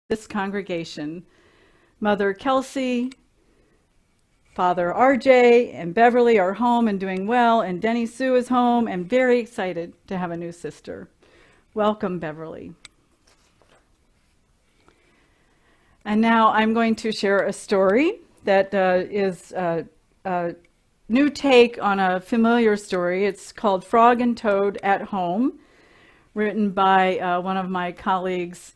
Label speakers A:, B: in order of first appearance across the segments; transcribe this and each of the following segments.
A: this congregation. Mother Kelsey, Father RJ, and Beverly are home and doing well, and Denny Sue is home and very excited to have a new sister. Welcome, Beverly. And now I'm going to share a story that is a new take on a familiar story. It's called Frog and Toad at Home, written by one of my colleagues,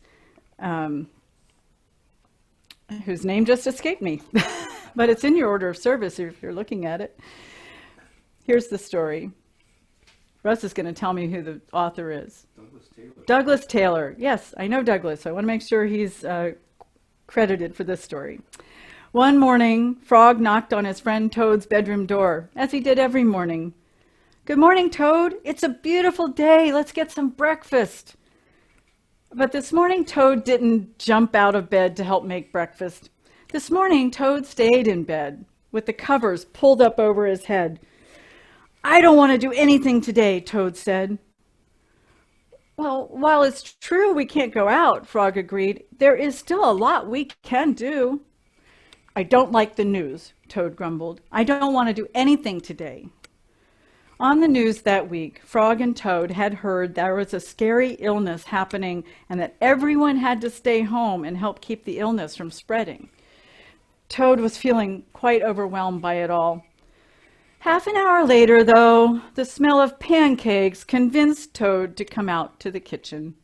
A: whose name just escaped me, but it's in your order of service if you're looking at it. Here's the story. Russ is going to tell me who the author is.
B: Douglas Taylor.
A: Douglas Taylor. Yes, I know Douglas. I want to make sure he's credited for this story. One morning, Frog knocked on his friend Toad's bedroom door, as he did every morning. "Good morning, Toad. It's a beautiful day. Let's get some breakfast." But this morning, Toad didn't jump out of bed to help make breakfast. This morning, Toad stayed in bed with the covers pulled up over his head. "I don't want to do anything today," Toad said. "Well, while it's true we can't go out," Frog agreed, "there is still a lot we can do." "I don't like the news," Toad grumbled. "I don't want to do anything today." On the news that week, Frog and Toad had heard there was a scary illness happening and that everyone had to stay home and help keep the illness from spreading. Toad was feeling quite overwhelmed by it all. Half an hour later, though, the smell of pancakes convinced Toad to come out to the kitchen.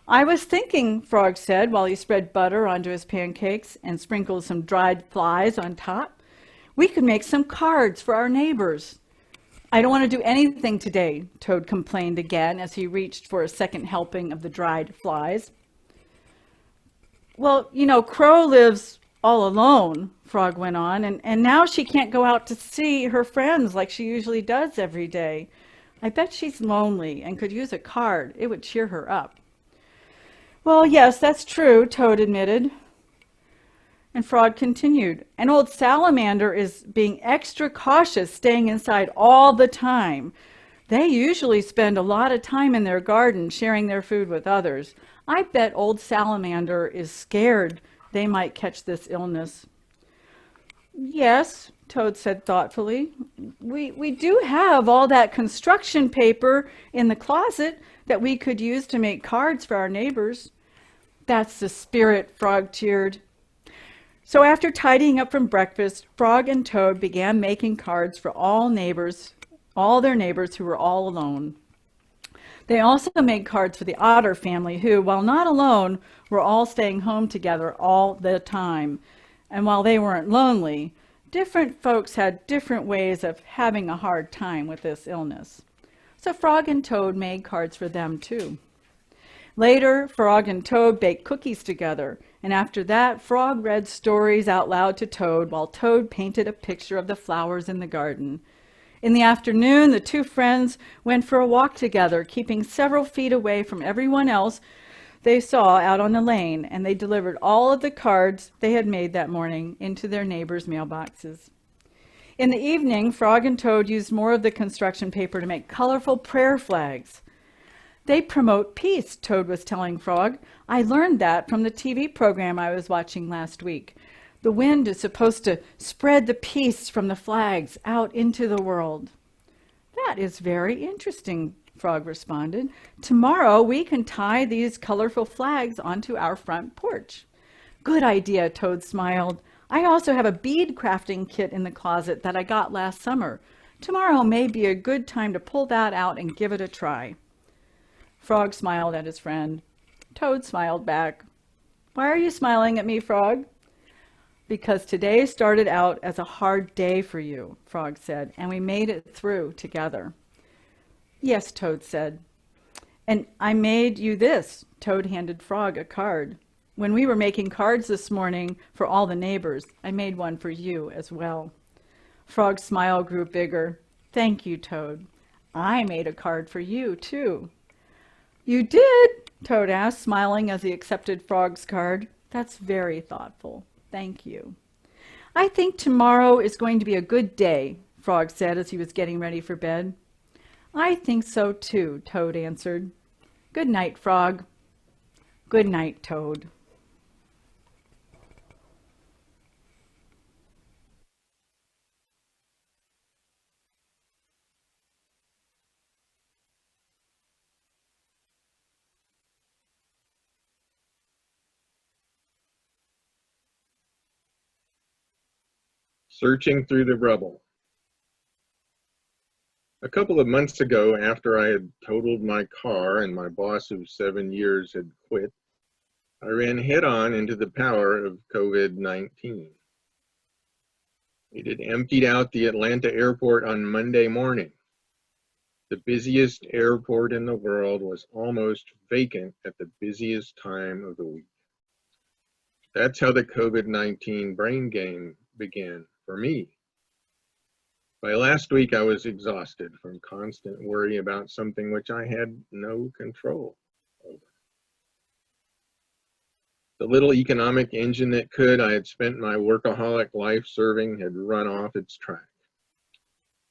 A: "I was thinking," Frog said while he spread butter onto his pancakes and sprinkled some dried flies on top, "we could make some cards for our neighbors." "I don't want to do anything today," Toad complained again as he reached for a second helping of the dried flies. "Well, you know, Crow lives all alone," Frog went on, and now she can't go out to see her friends like she usually does every day. I bet she's lonely and could use a card. It would cheer her up." "Well, yes, that's true," Toad admitted. And Frog continued, "An old salamander is being extra cautious, staying inside all the time. They usually spend a lot of time in their garden sharing their food with others. I bet old salamander is scared they might catch this illness." "Yes," Toad said thoughtfully, we do have all that construction paper in the closet that we could use to make cards for our neighbors." "That's the spirit," Frog cheered. So after tidying up from breakfast, Frog and Toad began making cards for all their neighbors who were all alone. They also made cards for the Otter family who, while not alone, were all staying home together all the time. And while they weren't lonely, different folks had different ways of having a hard time with this illness. So Frog and Toad made cards for them too. Later, Frog and Toad baked cookies together, and after that, Frog read stories out loud to Toad while Toad painted a picture of the flowers in the garden. In the afternoon, the two friends went for a walk together, keeping several feet away from everyone else they saw out on the lane, and they delivered all of the cards they had made that morning into their neighbors' mailboxes. In the evening, Frog and Toad used more of the construction paper to make colorful prayer flags. "They promote peace," Toad was telling Frog. "I learned that from the TV program I was watching last week. The wind is supposed to spread the peace from the flags out into the world." "That is very interesting," Frog responded. "Tomorrow we can tie these colorful flags onto our front porch." "Good idea," Toad smiled. "I also have a bead crafting kit in the closet that I got last summer. Tomorrow may be a good time to pull that out and give it a try." Frog smiled at his friend. Toad smiled back. "Why are you smiling at me, Frog?" "Because today started out as a hard day for you," Frog said, "and we made it through together." "Yes," Toad said. "And I made you this." Toad handed Frog a card. "When we were making cards this morning for all the neighbors, I made one for you as well." Frog's smile grew bigger. "Thank you, Toad. I made a card for you, too." "You did?" Toad asked, smiling as he accepted Frog's card. "That's very thoughtful. Thank you." "I think tomorrow is going to be a good day," Frog said as he was getting ready for bed. "I think so too," Toad answered. "Good night, Frog." "Good night, Toad."
B: Searching through the rubble. A couple of months ago, after I had totaled my car and my boss of 7 years had quit, I ran head-on into the power of COVID-19. It had emptied out the Atlanta airport on Monday morning. The busiest airport in the world was almost vacant at the busiest time of the week. That's how the COVID-19 brain game began for me. By last week, I was exhausted from constant worry about something which I had no control over. The little economic engine that could, I had spent my workaholic life serving, had run off its track.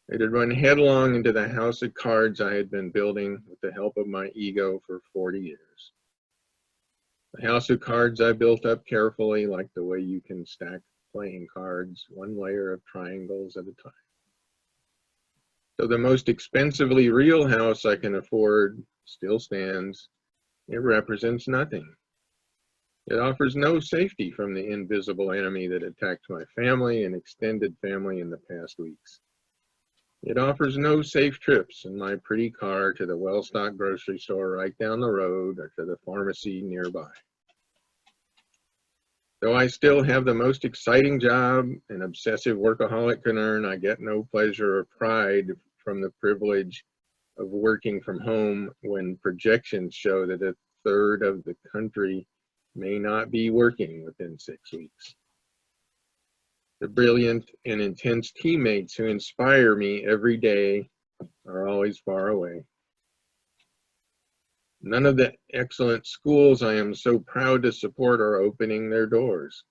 B: It had run headlong into the house of cards I had been building with the help of my ego for 40 years. The house of cards I built up carefully, like the way you can stack playing cards, one layer of triangles at a time. So the most expensively real house I can afford still stands. It represents nothing. It offers no safety from the invisible enemy that attacked my family and extended family in the past weeks. It offers no safe trips in my pretty car to the well-stocked grocery store right down the road or to the pharmacy nearby. Though I still have the most exciting job an obsessive workaholic can earn, I get no pleasure or pride from the privilege of working from home when projections show that a third of the country may not be working within 6 weeks. The brilliant and intense teammates who inspire me every day are always far away. None of the excellent schools I am so proud to support are opening their doors.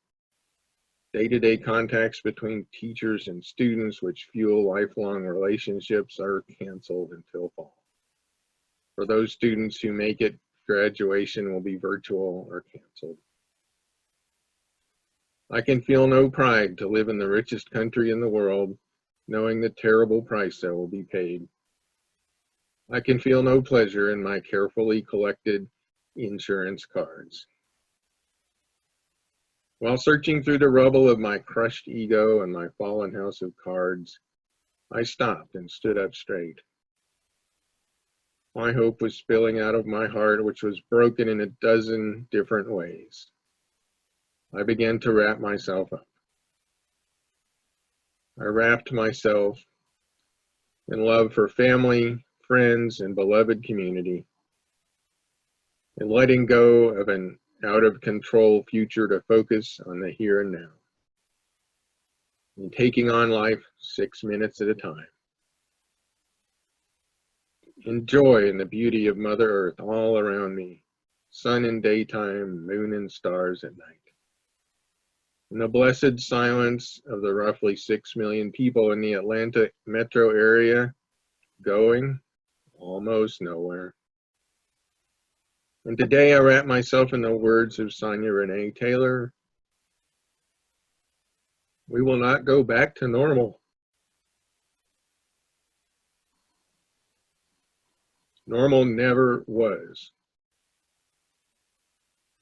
B: Day-to-day contacts between teachers and students, which fuel lifelong relationships, are canceled until fall. For those students who make it, graduation will be virtual or canceled. I can feel no pride to live in the richest country in the world, knowing the terrible price that will be paid. I can feel no pleasure in my carefully collected insurance cards. While searching through the rubble of my crushed ego and my fallen house of cards, I stopped and stood up straight. My hope was spilling out of my heart, which was broken in a dozen different ways. I began to wrap myself up. I wrapped myself in love for family, friends, and beloved community, and letting go of an out-of-control future to focus on the here and now, and taking on life 6 minutes at a time. Enjoy in the beauty of Mother Earth all around me, sun in daytime, moon and stars at night. In the blessed silence of the roughly 6 million people in the Atlanta metro area, going almost nowhere. And today I wrap myself in the words of Sonia Renee Taylor. We will not go back to normal. Normal never was.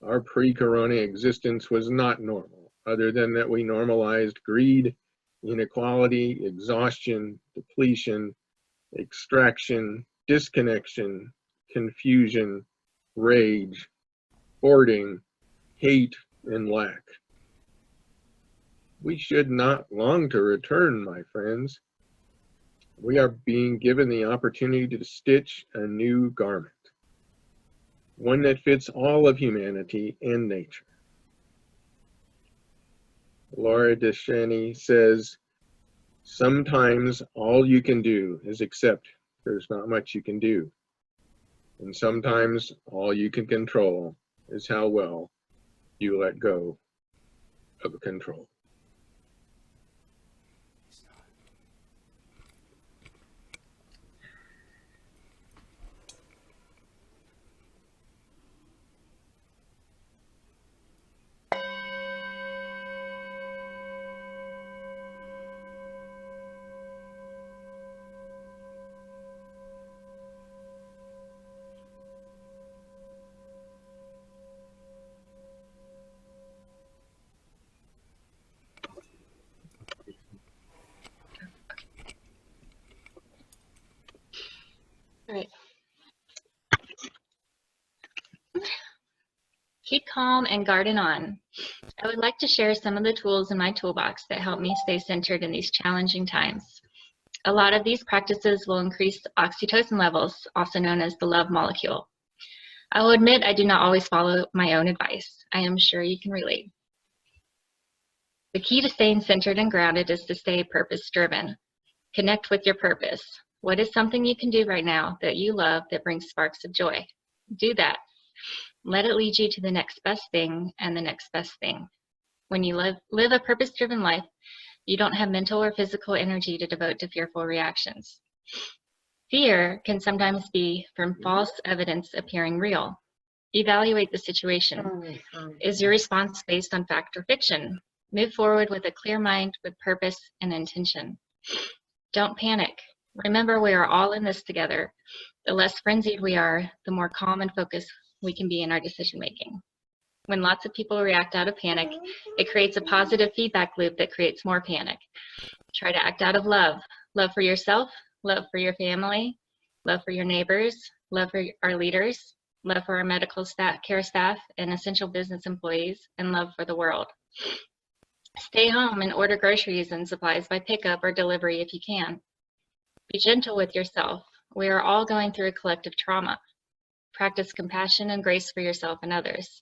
B: Our pre-corona existence was not normal, other than that we normalized greed, inequality, exhaustion, depletion, extraction, disconnection, confusion, rage, hoarding, hate, and lack. We should not long to return, my friends. We are being given the opportunity to stitch a new garment, one that fits all of humanity and nature. Laura Descheny says, sometimes all you can do is accept there's not much you can do. And sometimes all you can control is how well you let go of control.
C: Keep calm and garden on. I would like to share some of the tools in my toolbox that help me stay centered in these challenging times. A lot of these practices will increase oxytocin levels, also known as the love molecule. I will admit I do not always follow my own advice. I am sure you can relate. The key to staying centered and grounded is to stay purpose-driven. Connect with your purpose. What is something you can do right now that you love that brings sparks of joy? Do that. Let it lead you to the next best thing and the next best thing. When you live a purpose-driven life, you don't have mental or physical energy to devote to fearful reactions. Fear can sometimes be from false evidence appearing real. Evaluate the situation. Is your response based on fact or fiction? Move forward with a clear mind with purpose and intention. Don't panic. Remember, we are all in this together. The less frenzied we are, the more calm and focused we can be in our decision making. When lots of people react out of panic, it creates a positive feedback loop that creates more panic. Try to act out of love. Love for yourself, love for your family, love for your neighbors, love for our leaders, love for our medical care staff and essential business employees, and love for the world. Stay home and order groceries and supplies by pickup or delivery if you can. Be gentle with yourself. We are all going through a collective trauma. Practice compassion and grace for yourself and others.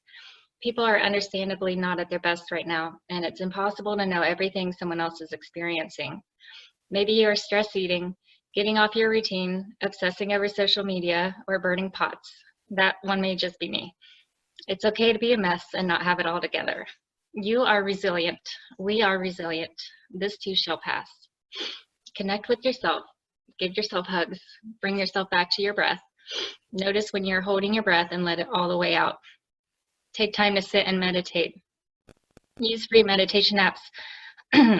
C: People are understandably not at their best right now, and it's impossible to know everything someone else is experiencing. Maybe you are stress eating, getting off your routine, obsessing over social media, or burning pots. That one may just be me. It's okay to be a mess and not have it all together. You are resilient. We are resilient. This too shall pass. Connect with yourself. Give yourself hugs. Bring yourself back to your breath. Notice when you're holding your breath and let it all the way out. Take time to sit and meditate. Use free meditation apps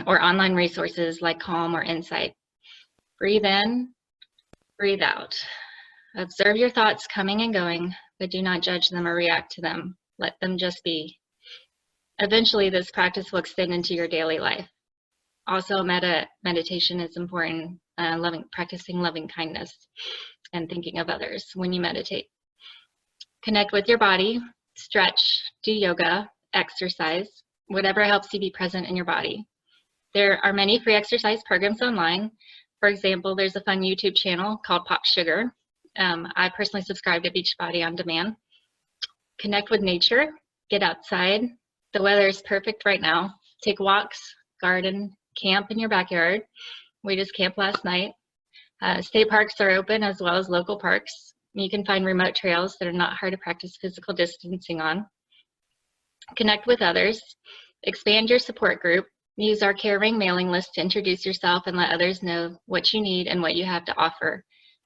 C: or online resources like Calm or Insight. Breathe in, breathe out. Observe your thoughts coming and going, but do not judge them or react to them. Let them just be. Eventually, this practice will extend into your daily life. Also, meditation is important, practicing loving kindness and thinking of others when you meditate. Connect with your body, stretch, do yoga, exercise, whatever helps you be present in your body. There are many free exercise programs online. For example, there's a fun YouTube channel called Pop Sugar. I personally subscribe to Beachbody On Demand. Connect with nature, get outside. The weather is perfect right now. Take walks, garden, camp in your backyard. We just camped last night. State parks are open as well as local parks. You can find remote trails that are not hard to practice physical distancing on. Connect with others. Expand your support group. Use our Care Ring mailing list to introduce yourself and let others know what you need and what you have to offer.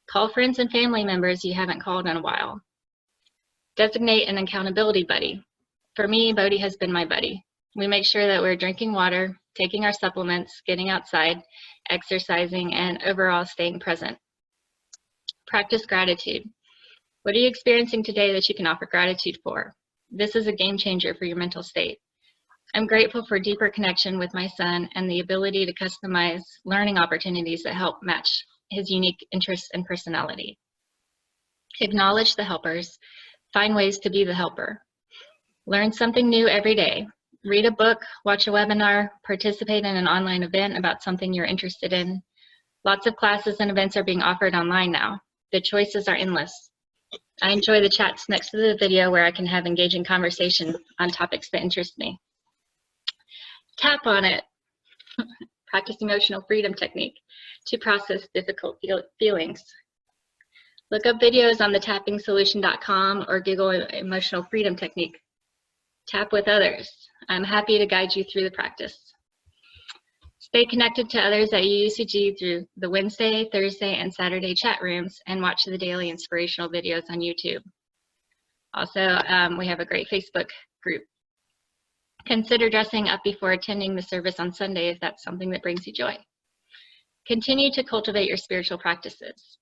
C: Call friends and family members you haven't called in a while. Designate an accountability buddy. For me, Bodhi has been my buddy. We make sure that we're drinking water, taking our supplements, getting outside, exercising, and overall staying present. Practice gratitude. What are you experiencing today that you can offer gratitude for? This is a game changer for your mental state. I'm grateful for deeper connection with my son and the ability to customize learning opportunities that help match his unique interests and personality. Acknowledge the helpers. Find ways to be the helper. Learn something new every day. Read a book, watch a webinar, participate in an online event about something you're interested in. Lots of classes and events are being offered online now. The choices are endless. I enjoy the chats next to the video where I can have engaging conversation on topics that interest me. Tap on it. Practice emotional freedom technique to process difficult feelings. Look up videos on the tappingsolution.com or Google emotional freedom technique. Tap with others. I'm happy to guide you through the practice. Stay connected to others at UUCG through the Wednesday, Thursday, and Saturday chat rooms and watch the daily inspirational videos on YouTube. Also, we have a great Facebook group. Consider dressing up before attending the service on Sunday if that's something that brings you joy. Continue to cultivate your spiritual practices.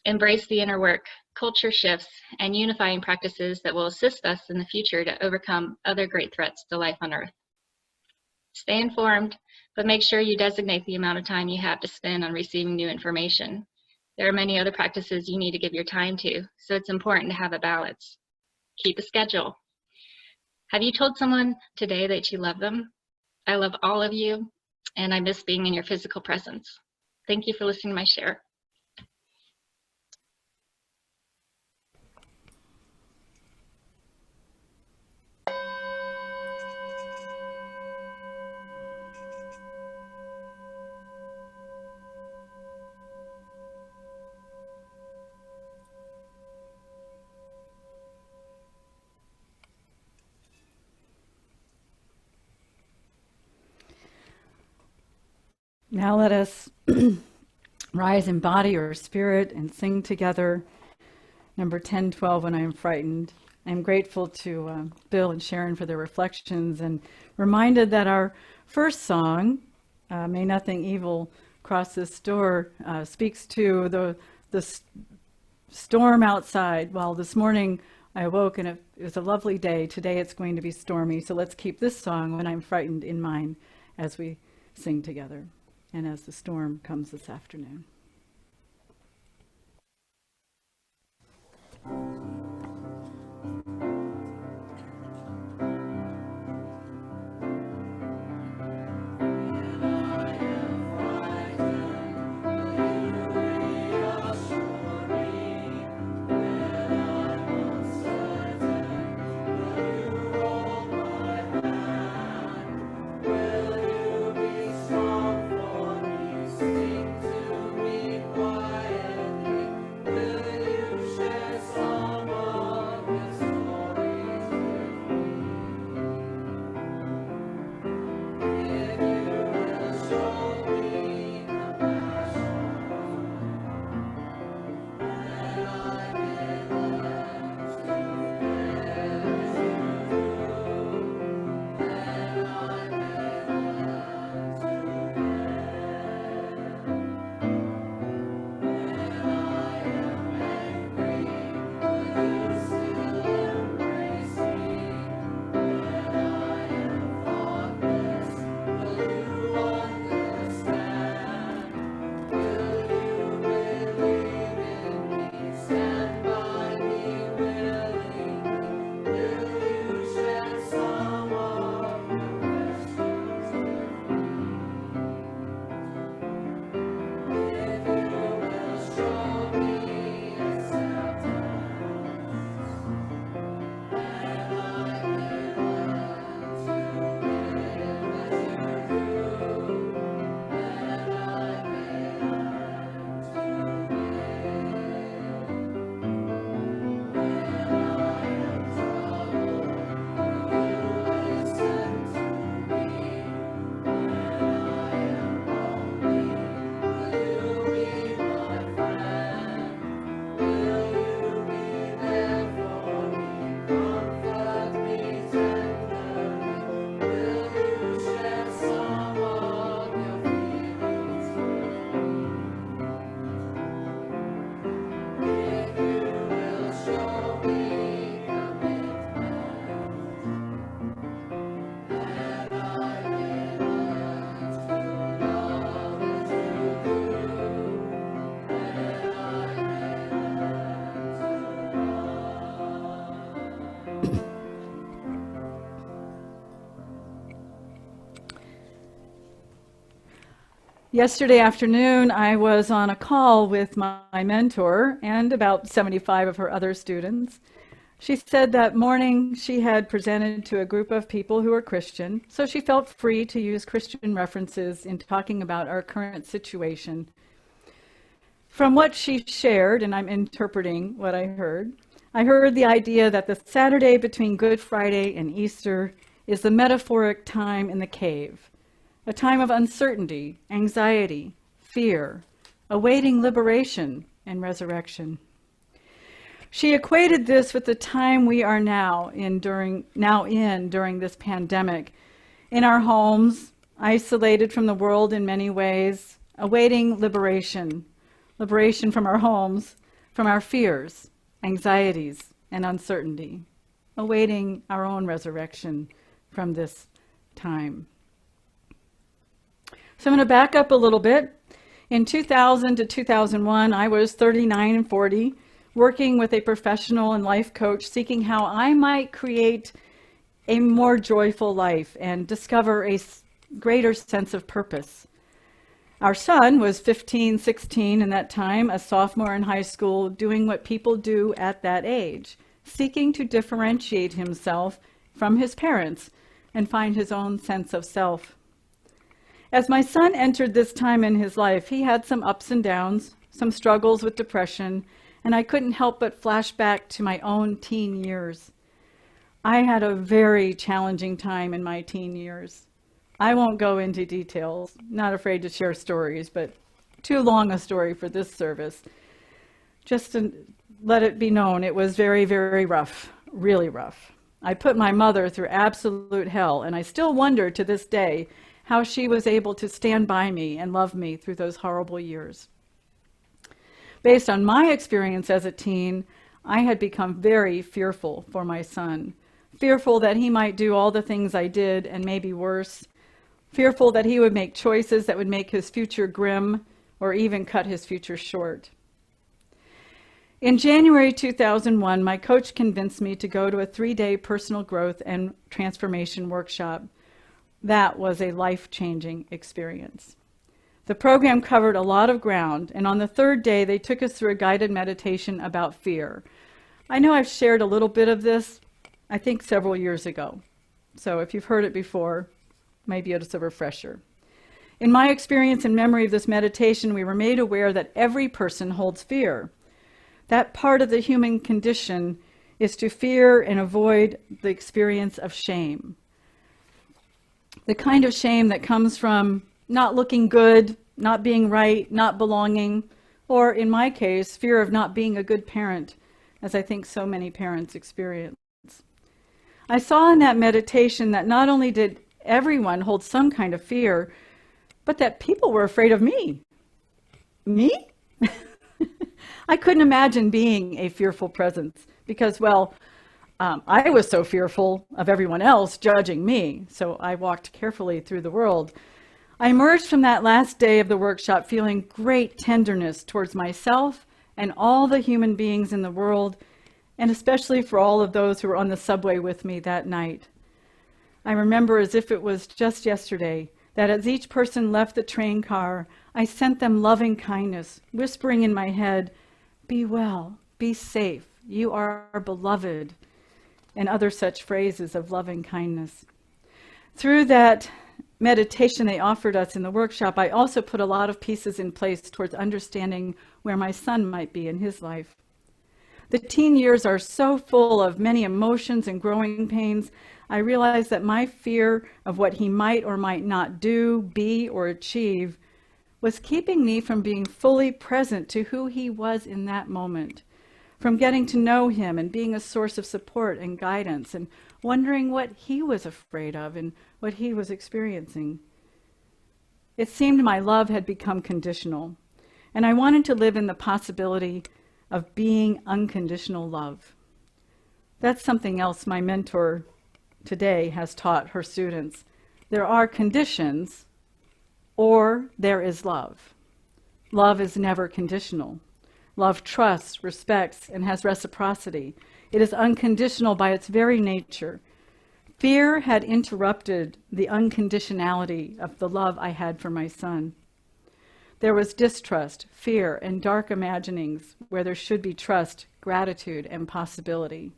C: Embrace the inner work, culture shifts, and unifying practices that will assist us in the future to overcome other great threats to life on Earth. Stay informed, but make sure you designate the amount of time you have to spend on receiving new information. There are many other practices you need to give your time to, so it's important to have a balance. Keep a schedule. Have you told someone today that you love them? I love all of you, and I miss being in your physical presence. Thank you for listening to my share.
A: Now let us rise in body or spirit and sing together number 1012, When I Am Frightened. I'm grateful to Bill and Sharon for their reflections, and reminded that our first song, May Nothing Evil Cross This Door, speaks to the storm outside. Well, this morning I awoke and it was a lovely day. Today it's going to be stormy, so let's keep this song, When I'm Frightened, in mind as we sing together and as the storm comes this afternoon. Yesterday afternoon, I was on a call with my mentor and about 75 of her other students. She said that morning she had presented to a group of people who were Christian, so she felt free to use Christian references in talking about our current situation. From what she shared, and I'm interpreting what I heard the idea that the Saturday between Good Friday and Easter is the metaphoric time in the cave. A time of uncertainty, anxiety, fear, awaiting liberation and resurrection. She equated this with the time we are now in during this pandemic, in our homes, isolated from the world in many ways, awaiting liberation from our homes, from our fears, anxieties, and uncertainty, awaiting our own resurrection from this time. So I'm going to back up a little bit. In 2000 to 2001, I was 39 and 40, working with a professional and life coach, seeking how I might create a more joyful life and discover a greater sense of purpose. Our son was 15, 16 in that time, a sophomore in high school, doing what people do at that age, seeking to differentiate himself from his parents and find his own sense of self. As my son entered this time in his life, he had some ups and downs, some struggles with depression, and I couldn't help but flash back to my own teen years. I had a very challenging time in my teen years. I won't go into details, not afraid to share stories, but too long a story for this service. Just to let it be known, it was very, very rough, really rough. I put my mother through absolute hell, and I still wonder to this day how she was able to stand by me and love me through those horrible years. Based on my experience as a teen, I had become very fearful for my son, fearful that he might do all the things I did and maybe worse, fearful that he would make choices that would make his future grim or even cut his future short. In January 2001, my coach convinced me to go to a 3-day personal growth and transformation workshop. That was a life-changing experience. The program covered a lot of ground, and on the 3rd day, they took us through a guided meditation about fear. I know I've shared a little bit of this, I think several years ago. So if you've heard it before, maybe it's a refresher. In my experience and memory of this meditation, we were made aware that every person holds fear. That part of the human condition is to fear and avoid the experience of shame. The kind of shame that comes from not looking good, not being right, not belonging, or in my case, fear of not being a good parent, as I think so many parents experience. I saw in that meditation that not only did everyone hold some kind of fear, but that people were afraid of me. Me? I couldn't imagine being a fearful presence because, well, I was so fearful of everyone else judging me, so I walked carefully through the world. I emerged from that last day of the workshop feeling great tenderness towards myself and all the human beings in the world, and especially for all of those who were on the subway with me that night. I remember as if it was just yesterday that as each person left the train car, I sent them loving kindness, whispering in my head, "Be well, be safe, you are beloved," and other such phrases of loving kindness. Through that meditation they offered us in the workshop, I also put a lot of pieces in place towards understanding where my son might be in his life. The teen years are so full of many emotions and growing pains. I realized that my fear of what he might or might not do, be, or achieve was keeping me from being fully present to who he was in that moment, from getting to know him and being a source of support and guidance, and wondering what he was afraid of and what he was experiencing. It seemed my love had become conditional, and I wanted to live in the possibility of being unconditional love. That's something else my mentor today has taught her students. There are conditions, or there is love. Love is never conditional. Love trusts, respects, and has reciprocity. It is unconditional by its very nature. Fear had interrupted the unconditionality of the love I had for my son. There was distrust, fear, and dark imaginings where there should be trust, gratitude, and possibility.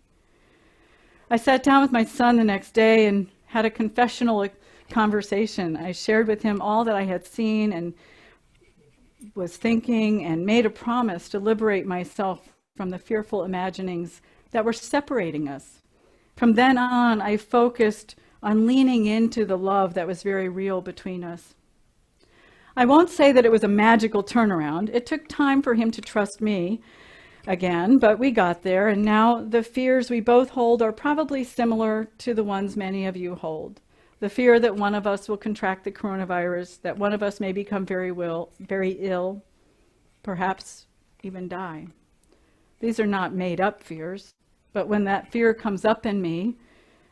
A: I sat down with my son the next day and had a confessional conversation. I shared with him all that I had seen and was thinking, and made a promise to liberate myself from the fearful imaginings that were separating us. From then on, I focused on leaning into the love that was very real between us. I won't say that it was a magical turnaround. It took time for him to trust me again, but we got there, and now the fears we both hold are probably similar to the ones many of you hold. The fear that one of us will contract the coronavirus, that one of us may become very ill, perhaps even die. These are not made up fears, but when that fear comes up in me,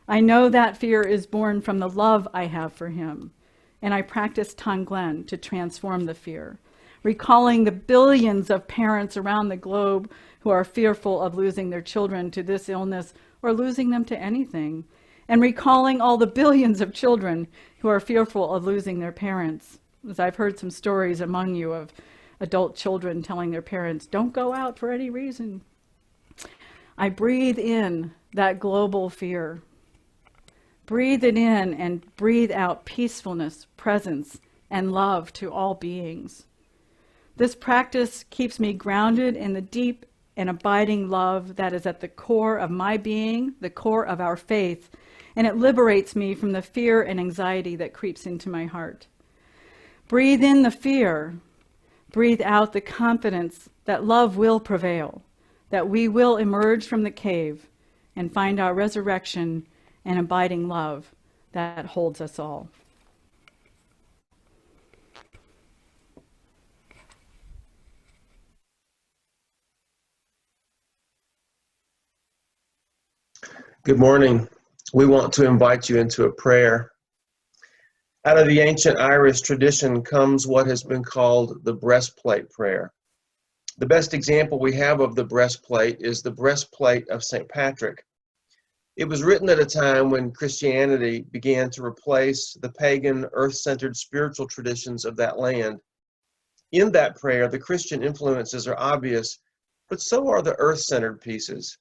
A: I know that fear is born from the love I have for him, and I practice Tonglen to transform the fear, recalling the billions of parents around the globe who are fearful of losing their children to this illness or losing them to anything, and recalling all the billions of children who are fearful of losing their parents. As I've heard some stories among you of adult children telling their parents, don't go out for any reason. I breathe in that global fear. Breathe it in and breathe out peacefulness, presence, and love to all beings. This practice keeps me grounded in the deep and abiding love that is at the core of my being, the core of our faith, and it liberates me from the fear and anxiety that creeps into my heart. Breathe in the fear. Breathe out the confidence that love will prevail, that we will emerge from the cave and find our resurrection and abiding love that holds us all.
D: Good morning. We want to invite you into a prayer. Out of the ancient Irish tradition comes what has been called the breastplate prayer. The best example we have of the breastplate is the breastplate of St. Patrick. It was written at a time when Christianity began to replace the pagan, earth-centered spiritual traditions of that land. In that prayer, the Christian influences are obvious, but so are the earth-centered pieces.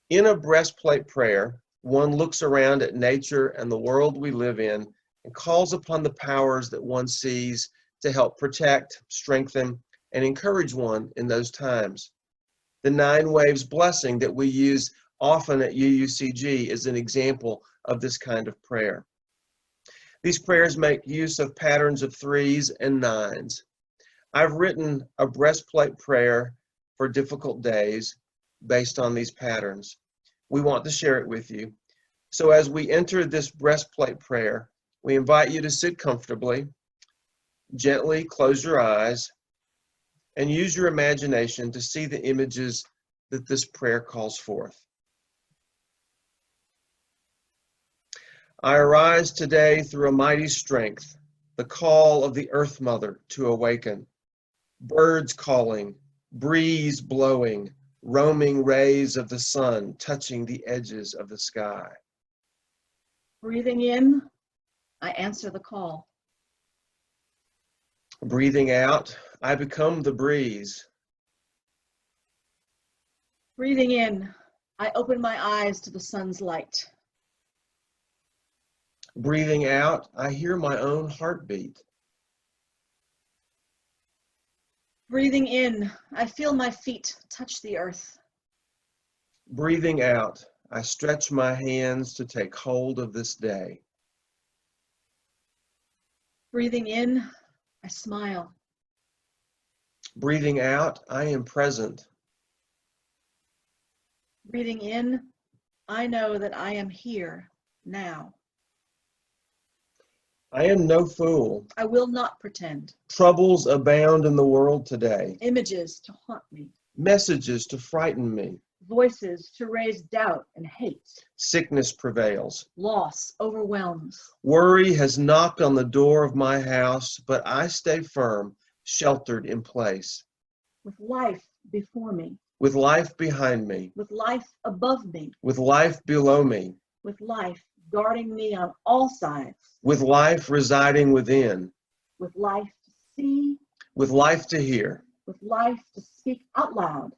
D: In a breastplate prayer, one looks around at nature and the world we live in and calls upon the powers that one sees to help protect, strengthen, and encourage one in those times. The 9 waves blessing that we use often at UUCG is an example of this kind of prayer. These prayers make use of patterns of 3s and 9s. I've written a breastplate prayer for difficult days based on these patterns. We want to share it with you. So as we enter this breastplate prayer, we invite you to sit comfortably, gently close your eyes, and use your imagination to see the images that this prayer calls forth. I arise today through a mighty strength, the call of the Earth Mother to awaken. Birds calling, breeze blowing, roaming rays of the sun touching the edges of the sky.
E: Breathing in, I answer the call.
D: Breathing out, I become the breeze.
E: Breathing in, I open my eyes to the sun's light.
D: Breathing out, I hear my own heartbeat.
E: Breathing in, I feel my feet touch the earth.
D: Breathing out, I stretch my hands to take hold of this day.
E: Breathing in, I smile.
D: Breathing out, I am present.
E: Breathing in, I know that I am here now.
D: I am no fool.
E: I will not pretend.
D: Troubles abound in the world today.
E: Images to haunt me.
D: Messages to frighten me.
E: Voices to raise doubt and hate.
D: Sickness prevails.
E: Loss overwhelms.
D: Worry has knocked on the door of my house, but I stay firm, sheltered in place.
E: With life before me.
D: With life behind me.
E: With life above me.
D: With life below me.
E: With life guarding me on all sides.
D: With life residing within.
E: With life to see.
D: With life to hear.
E: With life to speak out loud.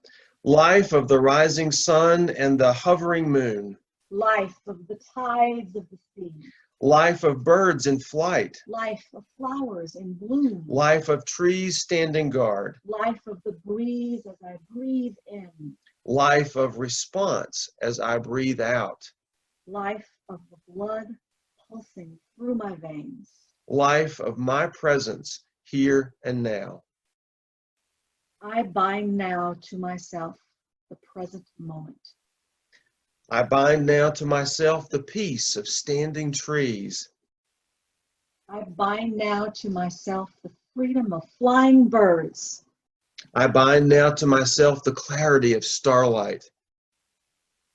D: Life of the rising sun and the hovering moon.
E: Life of the tides of the sea.
D: Life of birds in flight.
E: Life of flowers in bloom.
D: Life of trees standing guard.
E: Life of the breeze as I breathe in.
D: Life of response as I breathe out.
E: Life of the blood pulsing through my veins.
D: Life of my presence here and now.
E: I bind now to myself the present moment.
D: I bind now to myself the peace of standing trees.
E: I bind now to myself the freedom of flying birds.
D: I bind now to myself the clarity of starlight.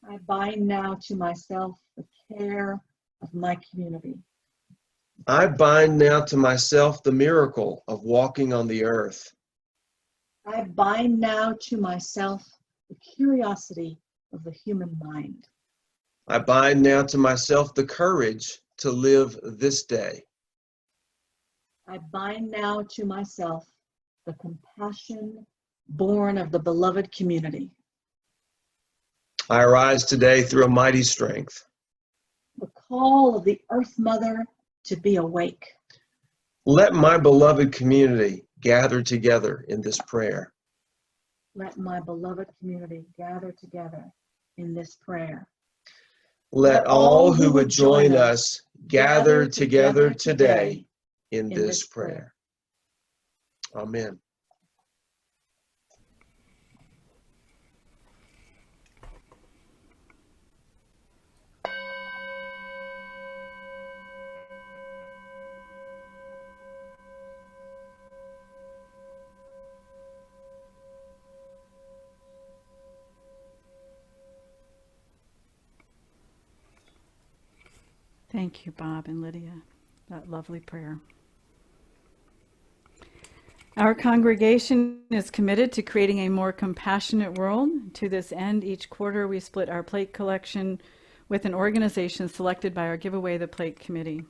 E: I bind now to myself the care of my community.
D: I bind now to myself the miracle of walking on the earth.
E: I bind now to myself the curiosity of the human mind.
D: I bind now to myself the courage to live this day.
E: I bind now to myself the compassion born of the beloved community.
D: I arise today through a mighty strength.
E: The call of the Earth Mother to be awake.
D: Let my beloved community gather together in this prayer.
E: Let my beloved community gather together in this prayer.
D: Let all who would join us gather together today in this prayer. Amen.
A: Thank you, Bob and Lydia. That lovely prayer. Our congregation is committed to creating a more compassionate world. To this end, each quarter we split our plate collection with an organization selected by our Giveaway the Plate committee.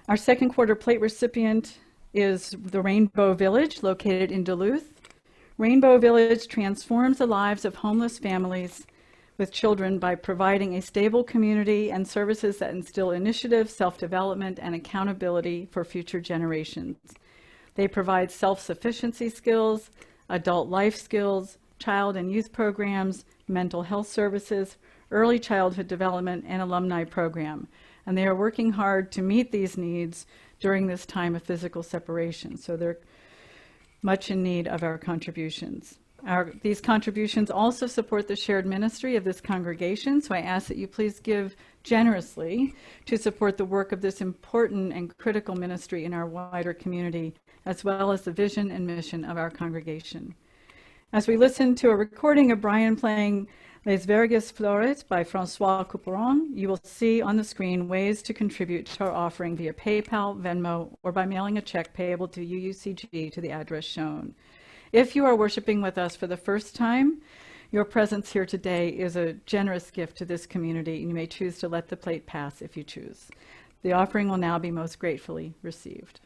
A: Our second quarter plate recipient is the Rainbow Village, located in Duluth. Rainbow Village transforms the lives of homeless families with children by providing a stable community and services that instill initiative, self-development, and accountability for future generations. They provide self-sufficiency skills, adult life skills, child and youth programs, mental health services, early childhood development, and alumni program. And they are working hard to meet these needs during this time of physical separation. So they're much in need of our contributions. These contributions also support the shared ministry of this congregation, so I ask that you please give generously to support the work of this important and critical ministry in our wider community, as well as the vision and mission of our congregation. As we listen to a recording of Brian playing Les Verges Flores by Francois Couperon, you will see on the screen ways to contribute to our offering via PayPal, Venmo, or by mailing a check payable to UUCG to the address shown. If you are worshiping with us for the first time, your presence here today is a generous gift to this community, and you may choose to let the plate pass if you choose. The offering will now be most gratefully received.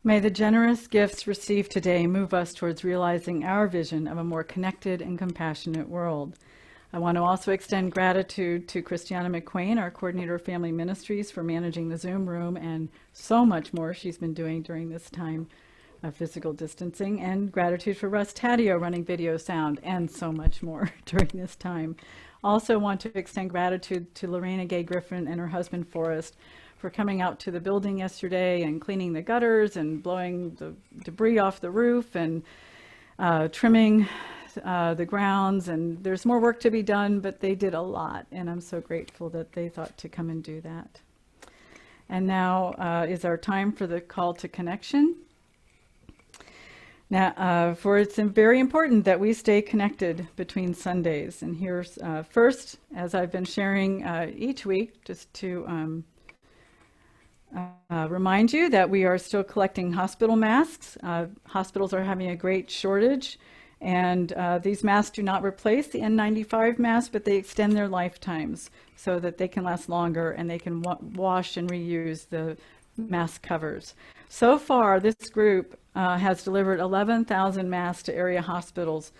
A: May the generous gifts received today move us towards realizing our vision of a more connected and compassionate world. I want to also extend gratitude to Christiana McQuain, our coordinator of family ministries, for managing the Zoom room and so much more she's been doing during this time of physical distancing, and gratitude for Russ Taddeo running video sound and so much more during this time. Also want to extend gratitude to Lorena Gay Griffin and her husband Forrest for coming out to the building yesterday and cleaning the gutters and blowing the debris off the roof and trimming the grounds. And there's more work to be done, but they did a lot, and I'm so grateful that they thought to come and do that. And now is our time for the call to connection. Now, for it's very important that we stay connected between Sundays. And here's first, as I've been sharing each week, just to remind you that we are still collecting hospital masks. Hospitals are having a great shortage, and these masks do not replace the N95 masks, but they extend their lifetimes so that they can last longer and they can wash and reuse the mask covers. So far, this group has delivered 11,000 masks to area hospitals,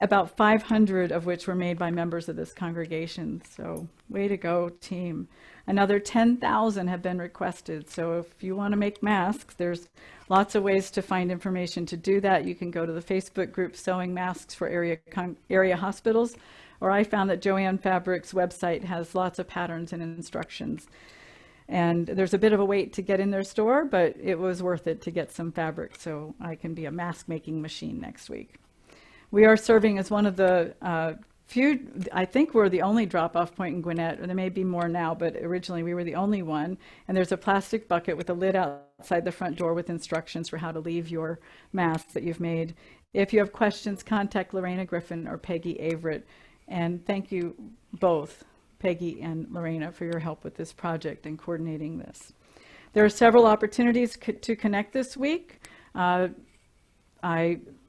A: about 500 of which were made by members of this congregation. So way to go, team. Another 10,000 have been requested. So if you want to make masks, there's lots of ways to find information to do that. You can go to the Facebook group Sewing Masks for Area Hospitals, or I found that Joanne Fabric's website has lots of patterns and instructions. And there's a bit of a wait to get in their store, but it was worth it to get some fabric so I can be a mask making machine next week. We are serving as one of the few, I think we're the only drop-off point in Gwinnett, or there may be more now, but originally we were the only one. And there's a plastic bucket with a lid outside the front door with instructions for how to leave your masks that you've made. If you have questions, contact Lorena Griffin or Peggy Averett. And thank you both, Peggy and Lorena, for your help with this project and coordinating this. There are several opportunities to connect this week.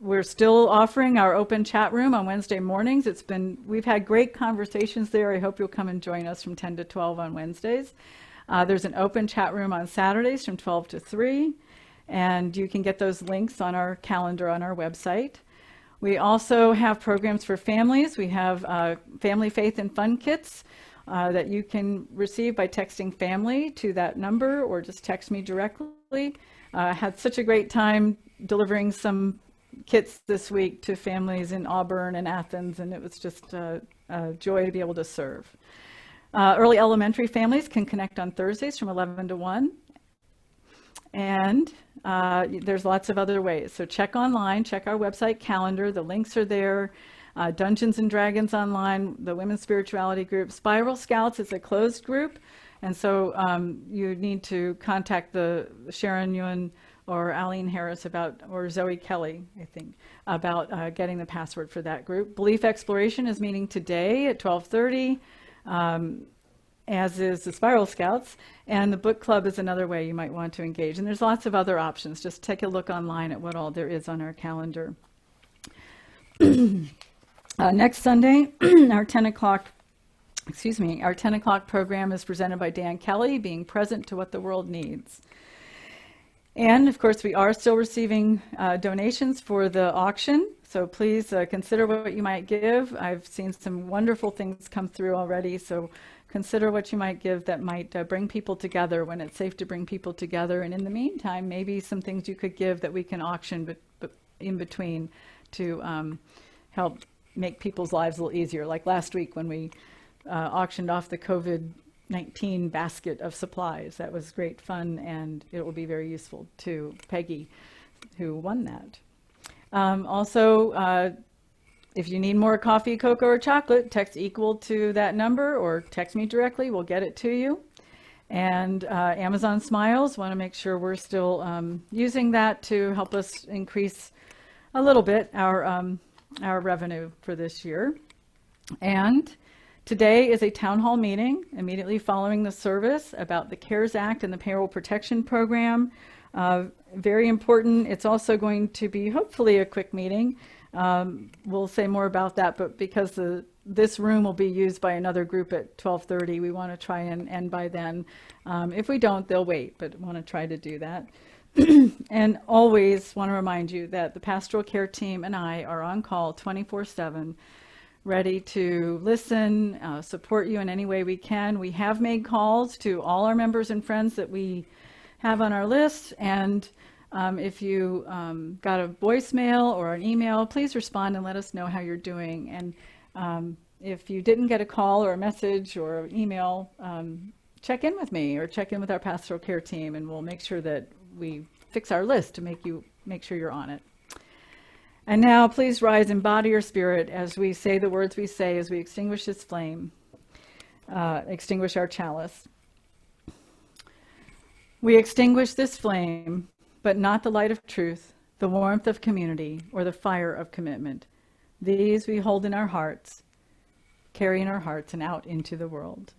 A: We're still offering our open chat room on Wednesday mornings. We've had great conversations there. I hope you'll come and join us from 10 to 12 on Wednesdays. There's an open chat room on Saturdays from 12 to 3, and you can get those links on our calendar on our website. We also have programs for families. We have family faith and fun kits that you can receive by texting family to that number or just text me directly. Had such a great time delivering some kits this week to families in Auburn and Athens, and it was just a joy to be able to serve. Early elementary families can connect on Thursdays from 11 to 1. And there's lots of other ways. So check online, check our website calendar. The links are there. Dungeons and Dragons online, the Women's Spirituality group. Spiral Scouts is a closed group. And so you need to contact the Sharon Ewan or Aline Harris or Zoe Kelly, I think, about getting the password for that group. Belief Exploration is meeting today at 12:30. As is the Spiral Scouts, and the book club is another way you might want to engage. And there's lots of other options. Just take a look online at what all there is on our calendar. Next Sunday, our 10 o'clock program is presented by Dan Kelly, being present to what the world needs. And of course, we are still receiving donations for the auction. So please consider what you might give. I've seen some wonderful things come through already. So consider what you might give that might bring people together when it's safe to bring people together. And in the meantime, maybe some things you could give that we can auction but in between to help make people's lives a little easier. Like last week when we auctioned off the COVID-19 basket of supplies. That was great fun, and it will be very useful to Peggy, who won that. Also, if you need more coffee, cocoa, or chocolate, text equal to that number or text me directly. We'll get it to you. And Amazon Smiles, want to make sure we're still using that to help us increase a little bit our revenue for this year. And today is a town hall meeting immediately following the service about the CARES Act and the Payroll Protection Program. Very important. It's also going to be hopefully a quick meeting. We'll say more about that, but because this room will be used by another group at 12:30, we want to try and end by then. If we don't, they'll wait, but want to try to do that. And always want to remind you that the pastoral care team and I are on call 24/7, ready to listen, support you in any way we can. We have made calls to all our members and friends that we have on our list, and if you got a voicemail or an email, please respond and let us know how you're doing. And if you didn't get a call or a message or an email, check in with me or check in with our pastoral care team, and we'll make sure that we fix our list to make sure you're on it. And now please rise in body or spirit as we say the words we say as we extinguish this flame, extinguish our chalice. We extinguish this flame, but not the light of truth, the warmth of community, or the fire of commitment. These we hold in our hearts, carry in our hearts and out into the world.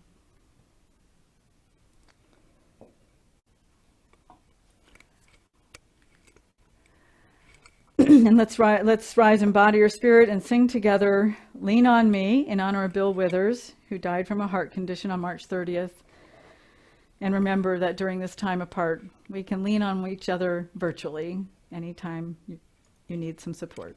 A: And let's rise in body or spirit and sing together, Lean on Me, in honor of Bill Withers, who died from a heart condition on March 30th. And remember that during this time apart, we can lean on each other virtually anytime you need some support.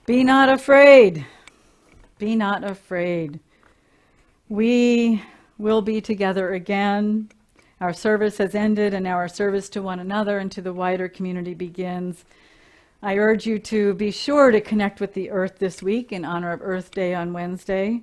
A: Be not afraid. Be not afraid. We will be together again. Our service has ended, and now our service to one another and to the wider community begins. I urge you to be sure to connect with the earth this week in honor of Earth Day on Wednesday.